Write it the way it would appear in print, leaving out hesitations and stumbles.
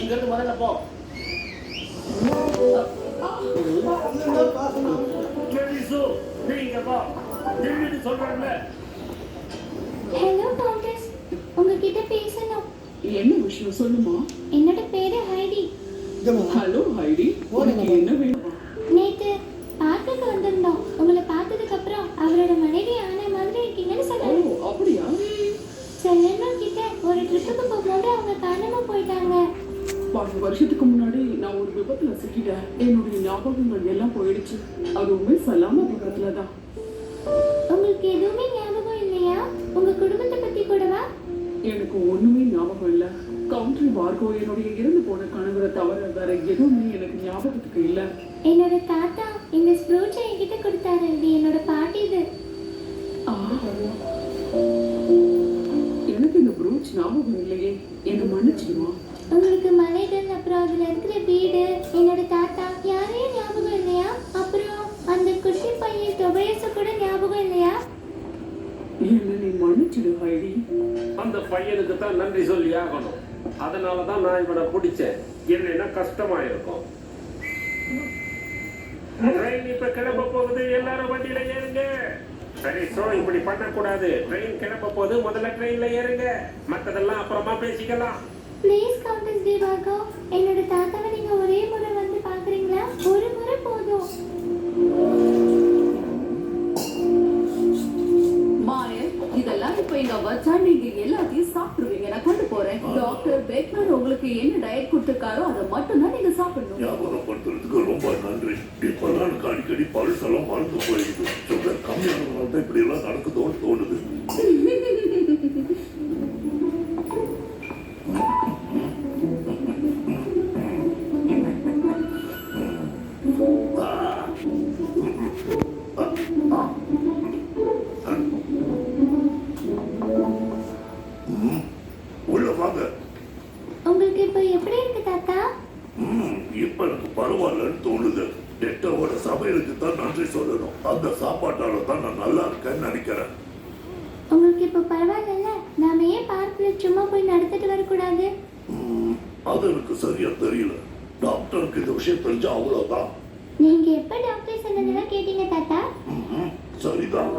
இங்கிருந்து முதல்ல போ. நீங்க போ. திரும்பி சொல்றேன்ல. ஹலோ கவுண்டஸ், உங்ககிட்ட பேசணும். என்ன விஷயம் சொல்லுமா? என்னோட பேரு ஹைடி. ஹலோ ஹைடி, உனக்கு என்ன வேணும்? நேத்து பார்க்குக்கு வந்திருந்தோம். உங்களை பார்த்ததுக்கு அப்புறம் அவரோட மனைவி ஆன மாதிரி இருக்கீங்கன்னு ஓ சொன்னாங்க. அப்படியா? செல்லம்மா கிட்ட ஒரு ட்ரிப்புக்கு போகும்போது அவங்க காணாம போயிட்டாங்க. 10 வருஷத்துக்கு முன்னாடி நான் ஒரு விபத்துல சிக்கிட்டேன். என்னுடைய ஞாபகங்கள் எல்லாம் போயிடுச்சு. அதுவுமே சலாமா விபத்துல தான். உங்களுக்கு எதுவுமே ஞாபகம் இல்லையா? உங்க குடும்பத்தை பத்தி கூடவா? எனக்கு ஒண்ணுமே ஞாபகம் இல்ல. கவுண்டரி பார்கோ என்னுடைய இறந்து போன கணவரை தவிர வேற எதுவுமே எனக்கு ஞாபகத்துக்கு இல்ல. என்னோட தாத்தா இந்த ஸ்ப்ரூச்சை என்கிட்ட கொடுத்தாரு. இது என்னோட பாட்டி. இது எனக்கு இந்த ப்ரூச் ஞாபகம் இல்லையே. என்ன மன்னிச்சிடுமா? உங்களுக்கு மலைகள், அப்புறம் அதுல இருக்கிற வீடு, என்னோட தாத்தா யாரையும் ஞாபகம் இல்லையா? அப்புறம் அந்த குட்டி பையன் தொபையச கூட ஞாபகம் இல்லையா? என்ன நீ மன்னிச்சிடு ஹைடி. அந்த பையனுக்கு தான் நன்றி சொல்லி ஆகணும். அதனாலதான் நான் இவனை பிடிச்சேன். இல்லைன்னா கஷ்டமா இருக்கும். ட்ரெயின் இப்ப கிளம்ப போகுது. எல்லாரும் வண்டியில ஏறுங்க. சரி, சோ இப்படி பண்ணக்கூடாது. ட்ரெயின் கிளம்ப போகுது. முதல்ல ட்ரெயின்ல ஏறுங்க. மத்ததெல்லாம் அப்புறமா பேசிக்கலாம். ப்ளீஸ் கவுண்டஸ் தேவாகோ, என்னோட தாத்தாவை நீங்க ஒரே முறை வந்து பாக்குறீங்களா? ஒரு முறை போதும். மாயன், இதெல்லாம் இப்ப இங்க வச்சா நீங்க எல்லாத்தையும் சாப்பிடுவீங்க. நான் கொண்டு போறேன். டாக்டர் பேக்மேன் உங்களுக்கு என்ன டயட் கொடுத்திருக்காரோ அதை மட்டும் தான் நீங்க சாப்பிடணும். ஞாபகப்படுத்துறதுக்கு ரொம்ப நன்றி. இப்பதான் எனக்கு அடிக்கடி பல்செல்லாம் மறந்து போயிடுது. சுகர் கம்மியானதுனால தான் இப்படி எல்லாம் நடக்குதோன்னு தோணுது. உள்ள வாங்க. உங்களுக்கு இப்ப எப்படி இருக்கு தாத்தா? இப்ப எனக்கு பரவாயில்லன்னு தோணுது. டெட்டோட சமையலுக்கு தான் நன்றி சொல்லணும். அந்த சாப்பாட்டால தான் நான் நல்லா இருக்கேன்னு நினைக்கிறேன். உங்களுக்கு இப்ப பரவாயில்ல? நாம ஏன் பார்க்ல சும்மா போய் நடத்திட்டு வரக்கூடாது? அது எனக்கு சரியா தெரியல. டாக்டருக்கு இந்த விஷயம் தெரிஞ்சா அவ்வளவுதான். நீங்க எப்ப டாக்டர் சொன்னதெல்லாம் கேட்டீங்க தாத்தா? சரிதான்.